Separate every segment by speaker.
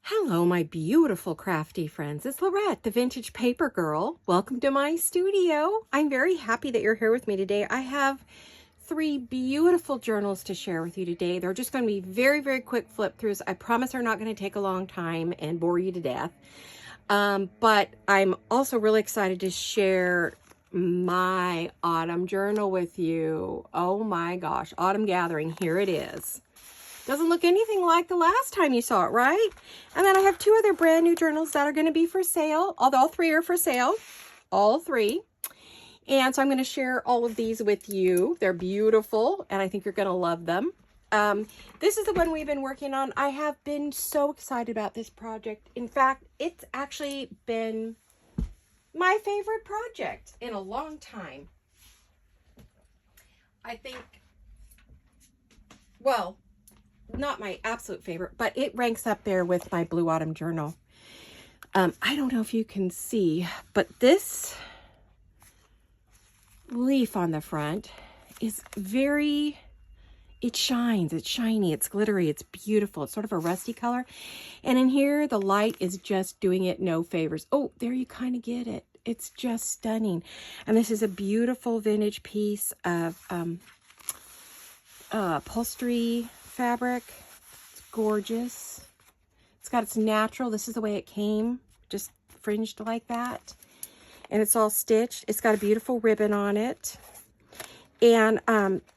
Speaker 1: Hello, my beautiful crafty friends. It's Laurette, the Vintage Paper Girl. Welcome to my studio. I'm very happy that you're here with me today. I have three beautiful journals to share with you today. They're just going to be very, very quick flip throughs. I promise they're not going to take a long time and bore you to death. But I'm also really excited to share my autumn journal with you. Oh my gosh, Autumn Gathering. Here it is. Doesn't look anything like the last time you saw it, right? And then I have two other brand new journals that are going to be for sale. All three are for sale. All three. And so I'm going to share all of these with you. They're beautiful, and I think you're going to love them. This is the one we've been working on. I have been so excited about this project. In fact, it's actually been my favorite project in a long time. I think, well, not my absolute favorite, but it ranks up there with my Blue Autumn Journal. I don't know if you can see, but this leaf on the front is it shines, it's shiny, it's glittery, it's beautiful. It's sort of a rusty color. And in here, the light is just doing it no favors. Oh, there you kind of get it. It's just stunning. And this is a beautiful vintage piece of upholstery fabric. It's gorgeous. It's natural. This is the way it came, just fringed like that. And it's all stitched. It's got a beautiful ribbon on it. And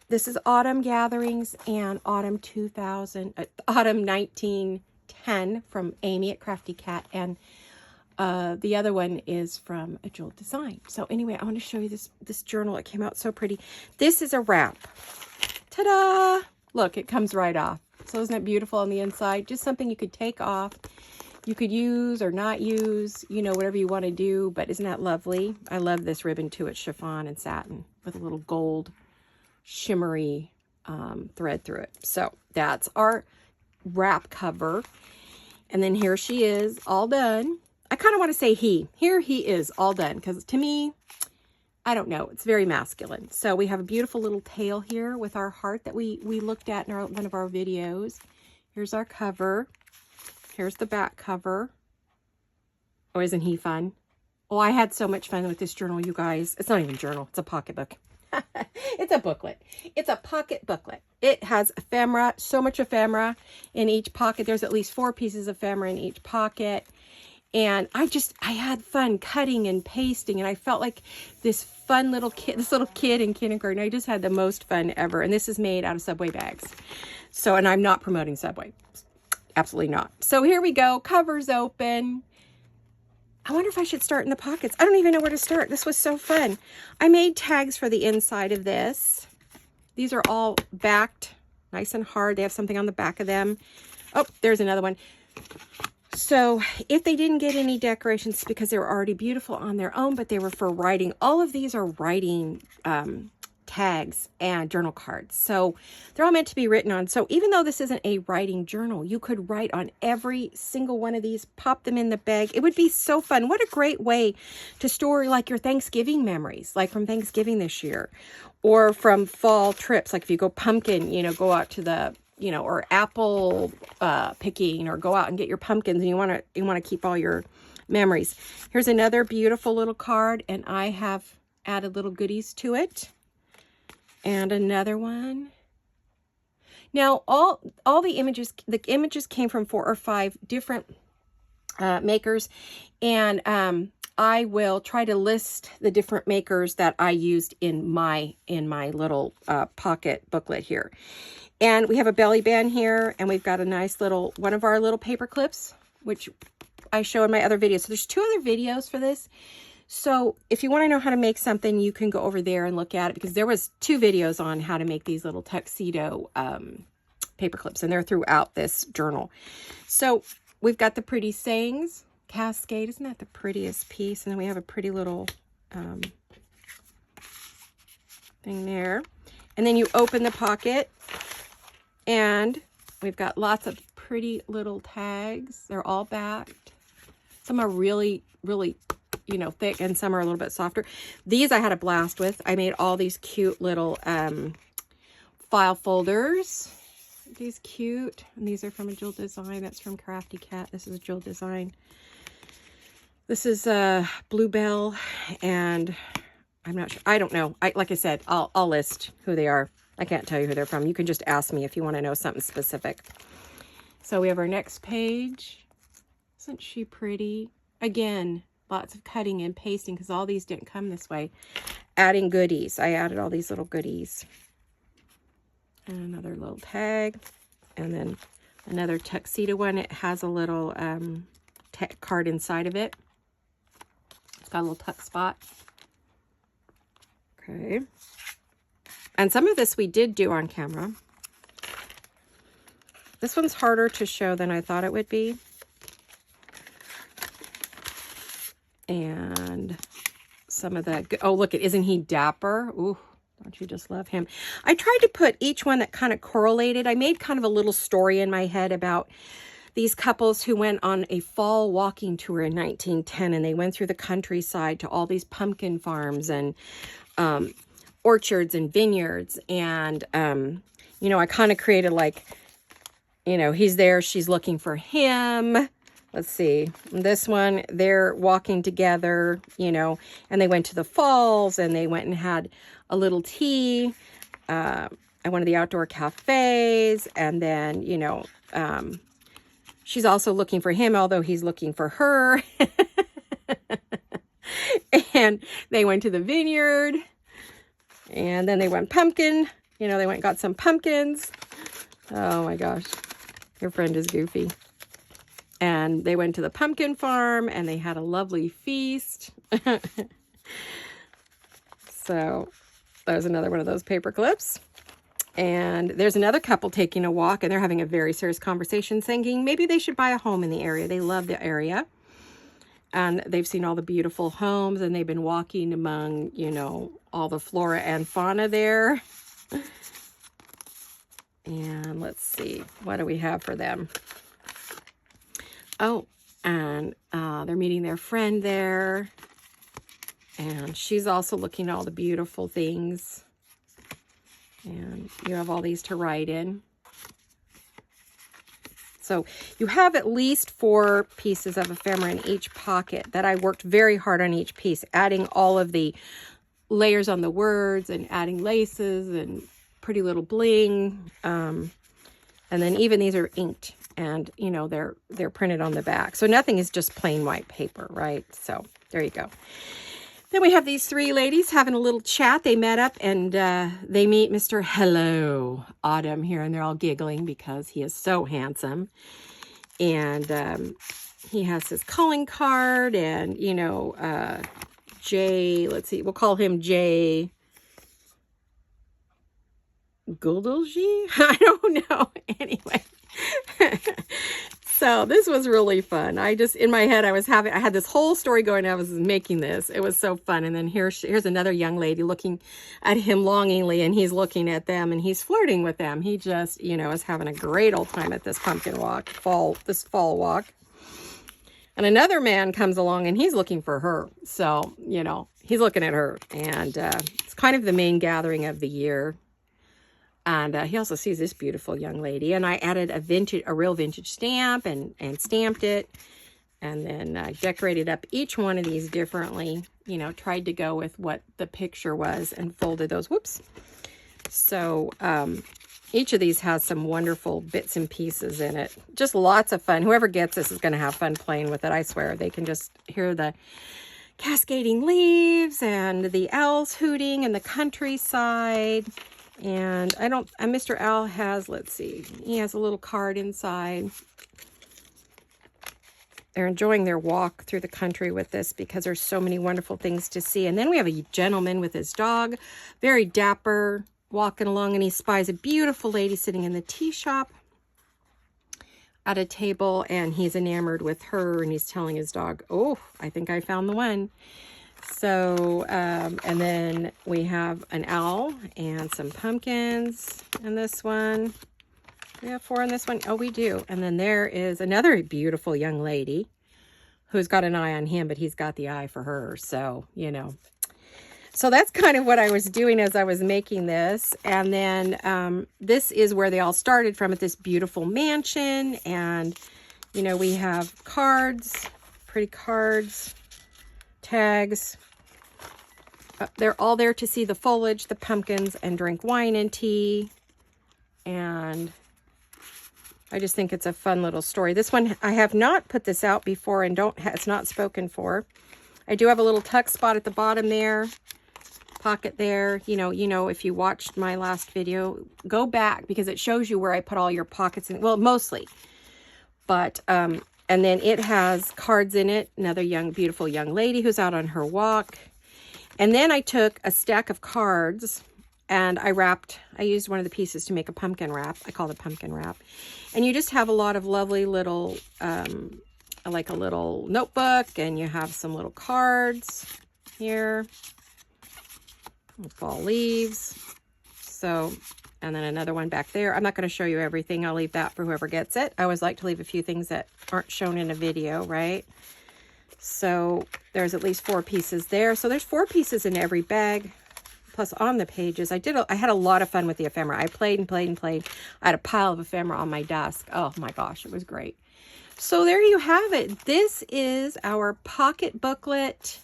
Speaker 1: this is Autumn Gatherings and Autumn 1910 from Amy at Crafty Cat. And the other one is from A Jeweled Design. So anyway, I want to show you this journal. It came out so pretty. This is a wrap. Ta-da! Look, it comes right off. So isn't it beautiful on the inside? Just something you could take off. You could use or not use, you know, whatever you want to do. But isn't that lovely? I love this ribbon too. It's chiffon and satin with a little gold shimmery thread through it. So that's our wrap cover. And then here she is, all done. I kind of want to say Here he is, all done. Because to me, I don't know. It's very masculine. So we have a beautiful little tail here with our heart that we looked at in one of our videos. Here's our cover. Here's the back cover. Oh, isn't he fun? Oh, I had so much fun with this journal, you guys. It's not even a journal. It's a pocketbook. It's a booklet. It's a pocket booklet. It has ephemera, so much ephemera in each pocket. There's at least 4 pieces of ephemera in each pocket. And I had fun cutting and pasting, and I felt like this little kid in kindergarten. I just had the most fun ever. And this is made out of Subway bags. So, and I'm not promoting Subway. Absolutely not. So here we go. Cover's open. I wonder if I should start in the pockets. I don't even know where to start. This was so fun. I made tags for the inside of this. These are all backed nice and hard. They have something on the back of them. Oh, there's another one. So if they didn't get any decorations, because they were already beautiful on their own, but they were for writing. All of these are writing tags and journal cards. So they're all meant to be written on. So even though this isn't a writing journal, you could write on every single one of these, pop them in the bag. It would be so fun. What a great way to store like your Thanksgiving memories, like from Thanksgiving this year, or from fall trips. Like if you go pumpkin, you know, go out to the, you know, or apple picking, or go out and get your pumpkins, and you want to keep all your memories. Here's another beautiful little card, and I have added little goodies to it. And another one. Now, all the images came from 4 or 5 different makers, and I will try to list the different makers that I used in my little pocket booklet here. And we have a belly band here, and we've got a nice little, one of our little paper clips, which I show in my other videos. So there's 2 other videos for this. So if you want to know how to make something, you can go over there and look at it, because there was 2 videos on how to make these little tuxedo paper clips, and they're throughout this journal. So we've got the pretty sayings, cascade. Isn't that the prettiest piece? And then we have a pretty little thing there. And then you open the pocket, and we've got lots of pretty little tags. They're all backed. Some are really, really, you know, thick, and some are a little bit softer. These I had a blast with. I made all these cute little file folders. these cute? And these are from a Jewel Design. That's from Crafty Cat. This is a Jewel Design. This is Bluebell, and I'm not sure. I don't know. Like I said, I'll list who they are. I can't tell you who they're from. You can just ask me if you want to know something specific. So we have our next page. Isn't she pretty? Again, lots of cutting and pasting because all these didn't come this way. Adding goodies. I added all these little goodies. And another little tag. And then another tuxedo one. It has a little card inside of it. It's got a little tuck spot. Okay. And some of this we did do on camera. This one's harder to show than I thought it would be. And some of the, oh, look, isn't he dapper? Ooh, don't you just love him? I tried to put each one that kind of correlated. I made kind of a little story in my head about these couples who went on a fall walking tour in 1910, and they went through the countryside to all these pumpkin farms and orchards and vineyards. And, you know, I kind of created like, you know, he's there, she's looking for him. Let's see, this one, they're walking together, you know, and they went to the falls and they went and had a little tea at one of the outdoor cafes. And then, you know, she's also looking for him, although he's looking for her. And they went to the vineyard, and then they went pumpkin, you know, they went and got some pumpkins. Oh my gosh, your friend is goofy. And they went to the pumpkin farm and they had a lovely feast. So there's another one of those paper clips. And there's another couple taking a walk, and they're having a very serious conversation, thinking maybe they should buy a home in the area. They love the area. And they've seen all the beautiful homes, and they've been walking among, you know, all the flora and fauna there. And let's see, what do we have for them? Oh, and they're meeting their friend there. And she's also looking at all the beautiful things. And you have all these to write in. So you have at least 4 pieces of ephemera in each pocket that I worked very hard on each piece, adding all of the layers on the words and adding laces and pretty little bling. And then even these are inked. And, you know, they're printed on the back. So nothing is just plain white paper, right? So there you go. Then we have these 3 ladies having a little chat. They met up, and they meet Mr. Hello Autumn here, and they're all giggling because he is so handsome. And he has his calling card, and, you know, Jay, let's see, we'll call him Jay Guldelji? I don't know. Anyway. So this was really fun. I just, in my head, I had this whole story going. I was making this. It was so fun. And then here's another young lady looking at him longingly, and he's looking at them, and he's flirting with them. He just, you know, is having a great old time at this pumpkin walk, this fall walk. And another man comes along, and he's looking for her. So, you know, he's looking at her. And it's kind of the main gathering of the year. And he also sees this beautiful young lady. And I added a real vintage stamp and stamped it. And then decorated up each one of these differently. You know, tried to go with what the picture was and folded those. Whoops. So each of these has some wonderful bits and pieces in it. Just lots of fun. Whoever gets this is going to have fun playing with it, I swear. They can just hear the cascading leaves and the owls hooting in the countryside. And Mr. Owl has, let's see, he has a little card inside. They're enjoying their walk through the country with this because there's so many wonderful things to see. And then we have a gentleman with his dog, very dapper, walking along, and he spies a beautiful lady sitting in the tea shop at a table, and he's enamored with her, and he's telling his dog, oh, I think I found the one. So, and then we have an owl and some pumpkins in this one. We have 4 in this one. Oh, we do. And then there is another beautiful young lady who's got an eye on him, but he's got the eye for her. So, you know. so that's kind of what I was doing as I was making this. And then this is where they all started from, at this beautiful mansion. And, you know, we have cards, pretty cards, tags. They're all there to see the foliage, the pumpkins, and drink wine and tea. And I just think it's a fun little story. This one, I have not put this out before and it's not spoken for. I do have a little tuck spot at the bottom there, pocket there. You know, if you watched my last video, go back because it shows you where I put all your pockets in. Well, mostly. But, and then it has cards in it. Another beautiful young lady who's out on her walk. And then I took a stack of cards and I used one of the pieces to make a pumpkin wrap. I call it pumpkin wrap. And you just have a lot of lovely little, like a little notebook, and you have some little cards here, fall leaves. So, and then another one back there. I'm not going to show you everything. I'll leave that for whoever gets it. I always like to leave a few things that aren't shown in a video, right? So there's at least 4 pieces there. So there's 4 pieces in every bag. Plus on the pages, I had a lot of fun with the ephemera. I played and played and played. I had a pile of ephemera on my desk. Oh my gosh, it was great. So there you have it. This is our pocket booklet.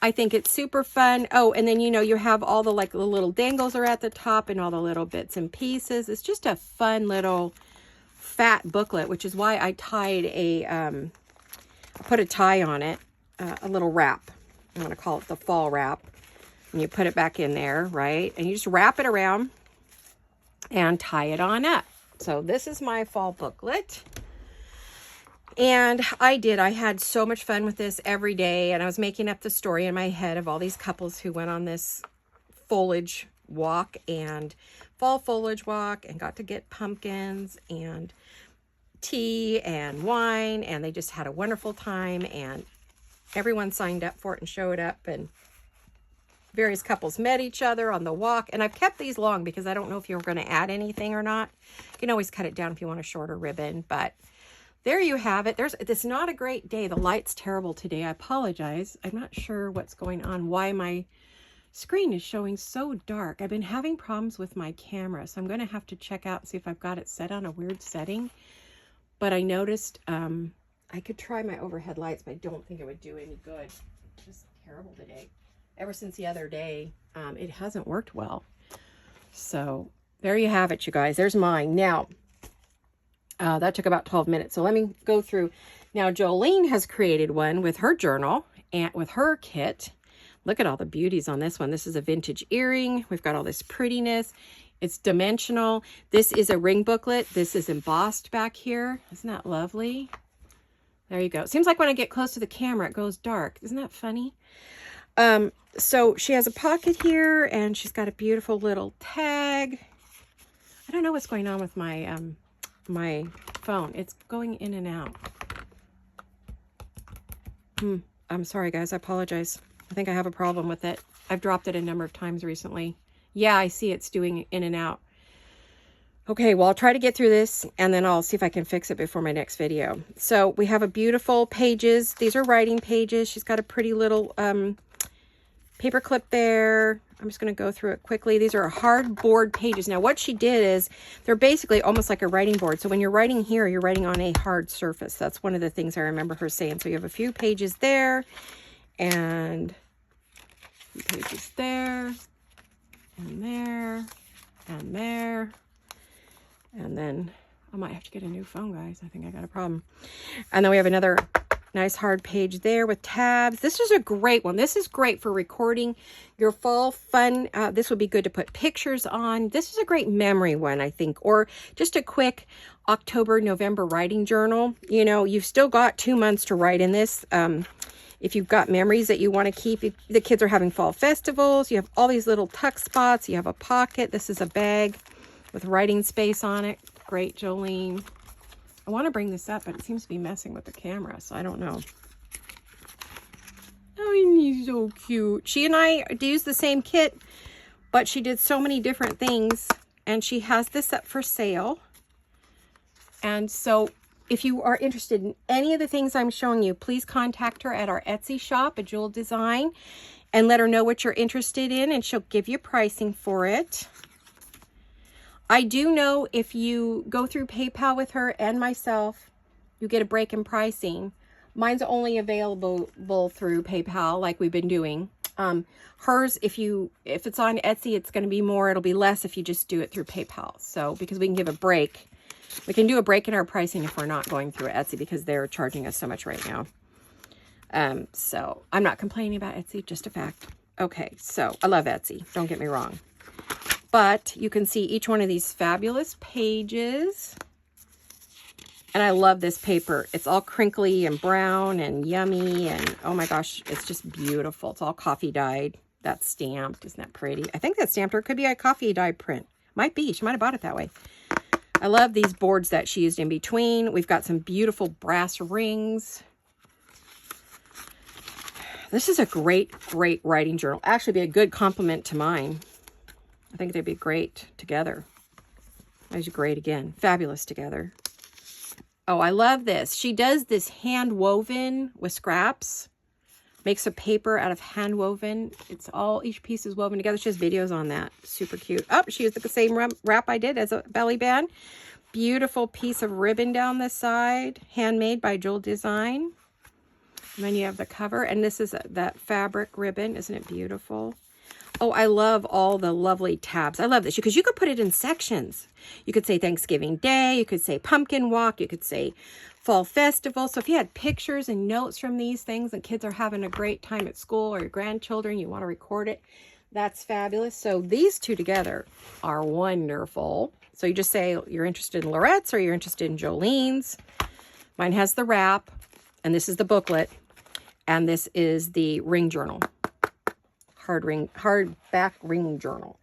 Speaker 1: I think it's super fun. Oh, and then, you know, you have all the little dangles are at the top and all the little bits and pieces. It's just a fun little fat booklet, which is why I tied I put a tie on it, a little wrap. I'm going to call it the fall wrap. And you put it back in there, right? And you just wrap it around and tie it on up. So this is my fall booklet. And I had so much fun with this every day. And I was making up the story in my head of all these couples who went on this foliage walk and fall foliage walk and got to get pumpkins and tea and wine. And they just had a wonderful time. And everyone signed up for it and showed up. And various couples met each other on the walk. And I've kept these long because I don't know if you're going to add anything or not. You can always cut it down if you want a shorter ribbon. But there you have it. It's not a great day. The light's terrible today. I apologize. I'm not sure what's going on, why my screen is showing so dark. I've been having problems with my camera, so I'm going to have to check out and see if I've got it set on a weird setting. But I noticed I could try my overhead lights, but I don't think it would do any good. It's just terrible today. Ever since the other day, it hasn't worked well. So there you have it, you guys. There's mine. Now, that took about 12 minutes. So let me go through. Now, Jolene has created one with her journal and with her kit. Look at all the beauties on this one. This is a vintage earring. We've got all this prettiness. It's dimensional. This is a ring booklet. This is embossed back here. Isn't that lovely? There you go. It seems like when I get close to the camera, it goes dark. Isn't that funny? So she has a pocket here, and she's got a beautiful little tag. I don't know what's going on with my my phone. It's going in and out. I'm sorry, guys. I apologize. I think I have a problem with it. I've dropped it a number of times recently. Yeah, I see it's doing in and out. Okay, well, I'll try to get through this, and then I'll see if I can fix it before my next video. So we have a beautiful pages. These are writing pages. She's got a pretty little paper clip there. I'm just going to go through it quickly. These are hardboard pages. Now, what she did is they're basically almost like a writing board. So when you're writing here, you're writing on a hard surface. That's one of the things I remember her saying. So you have a few pages there, and a few pages there, and there, and there. And then I might have to get a new phone, guys. I think I got a problem. And then we have another nice hard page there with tabs. This is a great one. This is great for recording your fall fun. This would be good to put pictures on. This is a great memory one, I think, or just a quick October, November writing journal. You know, you've still got 2 months to write in this. If you've got memories that you want to keep, if the kids are having fall festivals, you have all these little tuck spots. You have a pocket. This is a bag with writing space on it. Great, Jolene. I want to bring this up, but it seems to be messing with the camera, so I don't know. Oh, he's so cute. She and I use the same kit, but she did so many different things, and she has this up for sale. And so if you are interested in any of the things I'm showing you, please contact her at our Etsy shop, A Jewel Design. and let her know what you're interested in, and she'll give you pricing for it. I do know if you go through PayPal with her and myself, you get a break in pricing. Mine's only available through PayPal, like we've been doing. Hers, if it's on Etsy, it's going to be more. It'll be less if you just do it through PayPal. So, because we can give a break. We can do a break in our pricing if we're not going through Etsy, because they're charging us so much right now. So I'm not complaining about Etsy, just a fact. Okay, so I love Etsy, don't get me wrong. But you can see each one of these fabulous pages. And I love this paper. It's all crinkly and brown and yummy. And oh my gosh, it's just beautiful. It's all coffee dyed. That's stamped. Isn't that pretty? I think that's stamped, or it could be a coffee dye print. Might be. She might have bought it that way. I love these boards that she used in between. We've got some beautiful brass rings. This is a great, great writing journal. Actually, be a good complement to mine. I think they'd be great together. There's great again. Fabulous together. Oh, I love this. She does this hand woven with scraps. Makes a paper out of hand woven. It's all, each piece is woven together. She has videos on that. Super cute. Oh, she used the same wrap I did as a belly band. Beautiful piece of ribbon down the side. Handmade by Jewel Design. And then you have the cover. And this is that fabric ribbon. Isn't it beautiful? Oh, I love all the lovely tabs. I love this because you could put it in sections. You could say Thanksgiving Day. You could say Pumpkin Walk. You could say Fall Festival. So if you had pictures and notes from these things and kids are having a great time at school, or your grandchildren, you want to record it, that's fabulous. So these two together are wonderful. So you just say you're interested in Laurette's or you're interested in Jolene's. Mine has the wrap, and this is the booklet, and this is the ring journal. Hardback ring journal.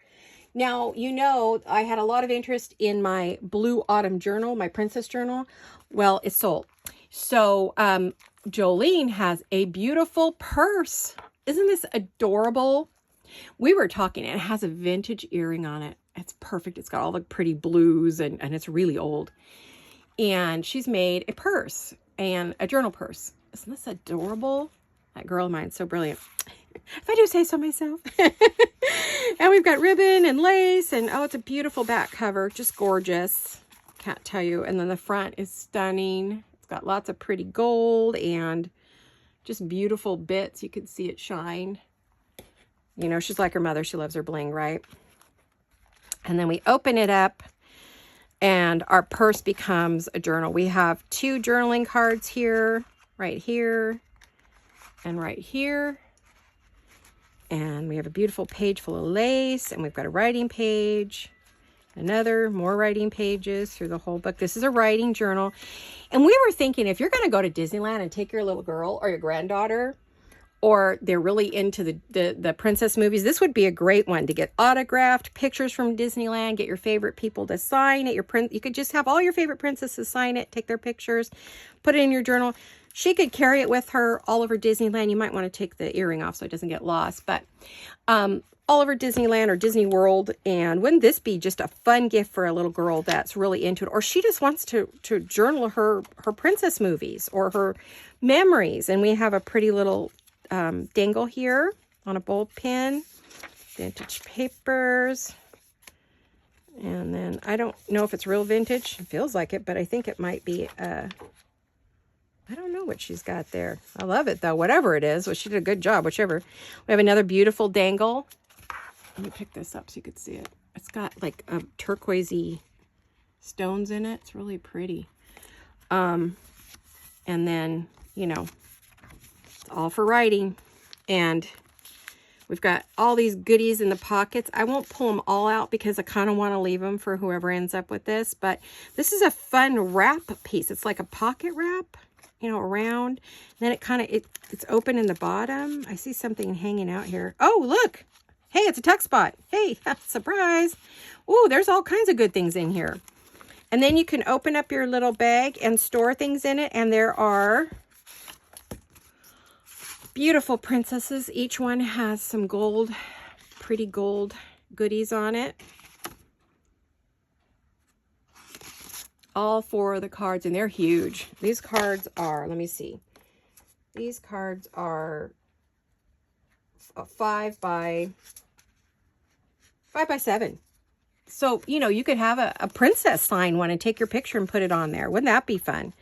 Speaker 1: Now, you know, I had a lot of interest in my Blue Autumn journal, my princess journal. Well, it's sold. So, Jolene has a beautiful purse. Isn't this adorable? We were talking, and it has a vintage earring on it. It's perfect. It's got all the pretty blues, and it's really old. And she's made a purse, and a journal purse. Isn't this adorable? That girl of mine's so brilliant. If I do say so myself. And we've got ribbon and lace, and oh, it's a beautiful back cover. Just gorgeous. Can't tell you. And then the front is stunning. It's got lots of pretty gold and just beautiful bits. You can see it shine. You know, she's like her mother. She loves her bling, right? And then we open it up, and our purse becomes a journal. We have two journaling cards here, right here, and right here. And we have a beautiful page full of lace, and we've got a writing page, more writing pages through the whole book. This is a writing journal. And we were thinking, if you're going to go to Disneyland and take your little girl or your granddaughter, or they're really into the princess movies, this would be a great one to get autographed, pictures from Disneyland, get your favorite people to sign it. You could just have all your favorite princesses sign it, take their pictures, put it in your journal. She could carry it with her all over Disneyland. You might want to take the earring off so it doesn't get lost. But all over Disneyland or Disney World. And wouldn't this be just a fun gift for a little girl that's really into it? Or she just wants to journal her princess movies or her memories. And we have a pretty little dangle here on a bold pin. Vintage papers. And then I don't know if it's real vintage. It feels like it, but I think it might be... I don't know what she's got there. I love it, though. Whatever it is. Well, she did a good job, whichever. We have another beautiful dangle. Let me pick this up so you could see it. It's got, like, a turquoisey stones in it. It's really pretty. And then, you know, it's all for writing. And we've got all these goodies in the pockets. I won't pull them all out because I kind of want to leave them for whoever ends up with this. But this is a fun wrap piece. It's like a pocket wrap, you know, around. And then it kind of, it's open in the bottom. I see something hanging out here. Oh, look. Hey, it's a tuck spot. Hey, surprise. Ooh, there's all kinds of good things in here. And then you can open up your little bag and store things in it. And there are beautiful princesses. Each one has some gold, pretty gold goodies on it. All four of the cards, and they're huge. These cards are, let me see. These cards are 5 by 7. So, you know, you could have a princess sign one and take your picture and put it on there. Wouldn't that be fun?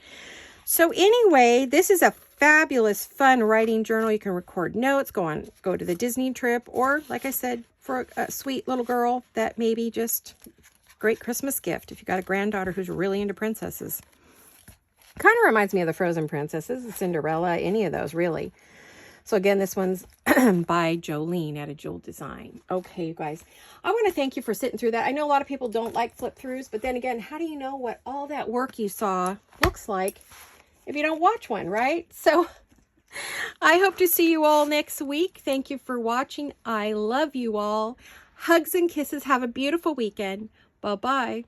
Speaker 1: So anyway, this is a fabulous, fun writing journal. You can record notes, go to the Disney trip, or like I said, for a sweet little girl, that maybe just great Christmas gift if you got a granddaughter who's really into princesses. Kind of reminds me of the Frozen princesses, Cinderella, any of those really. So again, this one's by Jolene at A Jewel Design. Okay, you guys, I want to thank you for sitting through that. I know a lot of people don't like flip throughs, but then again, how do you know what all that work you saw looks like if you don't watch one, right? So I hope to see you all next week. Thank you for watching. I love you all. Hugs and kisses. Have a beautiful weekend. Bye-bye.